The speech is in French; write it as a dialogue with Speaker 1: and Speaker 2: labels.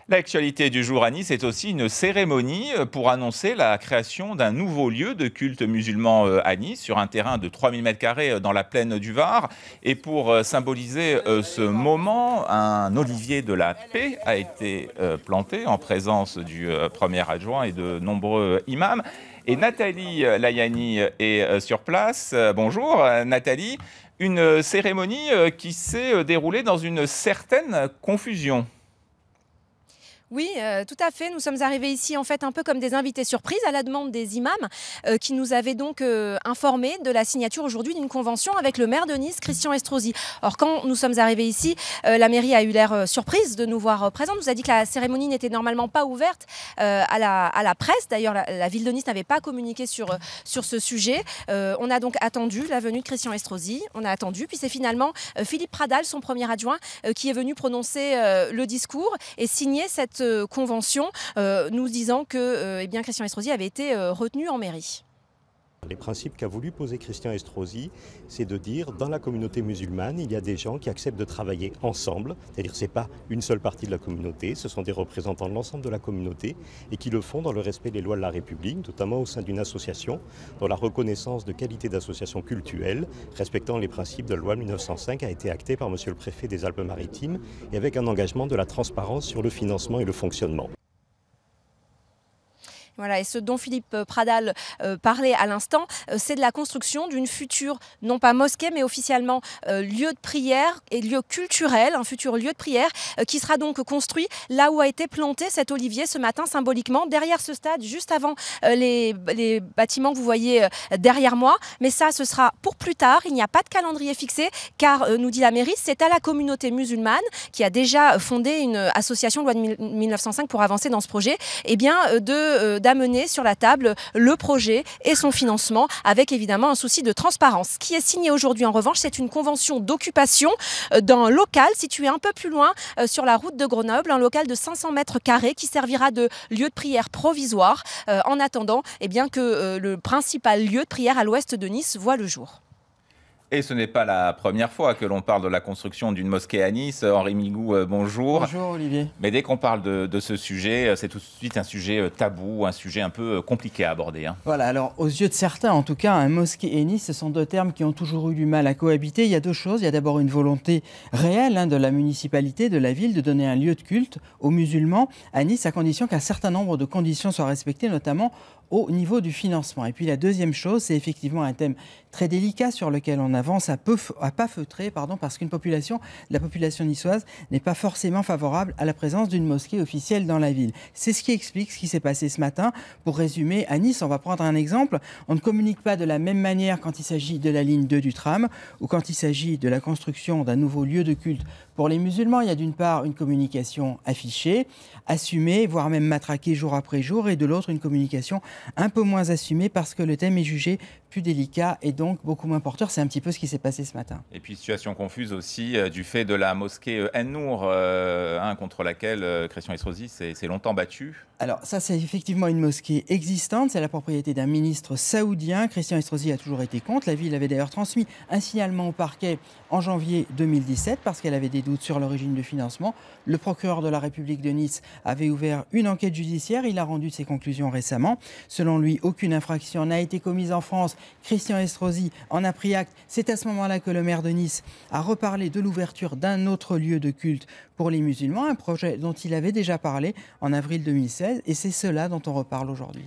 Speaker 1: L'actualité du jour à Nice est aussi une cérémonie pour annoncer la création d'un nouveau lieu de culte musulman à Nice, sur un terrain de 3000 m² dans la plaine du Var. Et pour symboliser ce moment, un olivier de la paix a été planté en présence du premier adjoint et de nombreux imams. Et Nathalie Layani est sur place. Bonjour Nathalie. Une cérémonie qui s'est déroulée dans une certaine confusion.
Speaker 2: Oui, tout à fait. Nous sommes arrivés ici en fait un peu comme des invités surprises à la demande des imams qui nous avaient donc informés de la signature aujourd'hui d'une convention avec le maire de Nice, Christian Estrosi. Or, quand nous sommes arrivés ici, la mairie a eu l'air surprise de nous voir présents. Nous a dit que la cérémonie n'était normalement pas ouverte à la presse. D'ailleurs, la ville de Nice n'avait pas communiqué sur ce sujet. On a donc attendu la venue de Christian Estrosi. On a attendu, puis c'est finalement Philippe Pradal, son premier adjoint, qui est venu prononcer le discours et signer cette convention, nous disant que Christian Estrosi avait été retenu en mairie.
Speaker 3: Les principes qu'a voulu poser Christian Estrosi, c'est de dire dans la communauté musulmane, il y a des gens qui acceptent de travailler ensemble, c'est-à-dire que ce n'est pas une seule partie de la communauté, ce sont des représentants de l'ensemble de la communauté et qui le font dans le respect des lois de la République, notamment au sein d'une association dont la reconnaissance de qualité d'association cultuelle, respectant les principes de la loi de 1905, a été actée par monsieur le préfet des Alpes-Maritimes et avec un engagement de la transparence sur le financement et le fonctionnement.
Speaker 2: Voilà, et ce dont Philippe Pradal parlait à l'instant, c'est de la construction d'une future, non pas mosquée, mais officiellement lieu de prière et lieu culturel, un futur lieu de prière qui sera donc construit là où a été planté cet olivier ce matin symboliquement, derrière ce stade, juste avant les bâtiments que vous voyez derrière moi. Mais ça, ce sera pour plus tard, il n'y a pas de calendrier fixé, car, nous dit la mairie, c'est à la communauté musulmane, qui a déjà fondé une association loi de 1905 pour avancer dans ce projet, d'amener sur la table le projet et son financement, avec évidemment un souci de transparence. Ce qui est signé aujourd'hui, en revanche, c'est une convention d'occupation d'un local situé un peu plus loin sur la route de Grenoble, un local de 500 m² qui servira de lieu de prière provisoire en attendant que le principal lieu de prière à l'ouest de Nice voit le jour.
Speaker 1: Et ce n'est pas la première fois que l'on parle de la construction d'une mosquée à Nice. Henri Migou, bonjour.
Speaker 4: Bonjour Olivier.
Speaker 1: Mais dès qu'on parle de ce sujet, c'est tout de suite un sujet tabou, un sujet un peu compliqué à aborder.
Speaker 4: Voilà, alors aux yeux de certains, en tout cas, un mosquée et Nice, ce sont deux termes qui ont toujours eu du mal à cohabiter. Il y a deux choses. Il y a d'abord une volonté réelle de la municipalité, de la ville, de donner un lieu de culte aux musulmans à Nice, à condition qu'un certain nombre de conditions soient respectées, notamment au niveau du financement. Et puis la deuxième chose, c'est effectivement un thème très délicat sur lequel on avance à pas feutrer, parce qu'une population, la population niçoise, n'est pas forcément favorable à la présence d'une mosquée officielle dans la ville. C'est ce qui explique ce qui s'est passé ce matin. Pour résumer, à Nice, on va prendre un exemple. On ne communique pas de la même manière quand il s'agit de la ligne 2 du tram ou quand il s'agit de la construction d'un nouveau lieu de culte. Pour les musulmans, il y a d'une part une communication affichée, assumée, voire même matraquée jour après jour, et de l'autre une communication un peu moins assumée parce que le thème est jugé plus délicat et donc beaucoup moins porteur. C'est un petit peu ce qui s'est passé ce matin.
Speaker 1: Et puis situation confuse aussi du fait de la mosquée En-Nour, contre laquelle Christian Estrosi s'est longtemps battu.
Speaker 4: Alors ça, c'est effectivement une mosquée existante, c'est la propriété d'un ministre saoudien. Christian Estrosi a toujours été contre. La ville avait d'ailleurs transmis un signalement au parquet en janvier 2017 parce qu'elle avait des doutes sur l'origine du financement. Le procureur de la République de Nice avait ouvert une enquête judiciaire. Il a rendu ses conclusions récemment. Selon lui, aucune infraction n'a été commise en France. Christian Estrosi en a pris acte. C'est à ce moment-là que le maire de Nice a reparlé de l'ouverture d'un autre lieu de culte pour les musulmans, un projet dont il avait déjà parlé en avril 2016, et c'est cela dont on reparle aujourd'hui.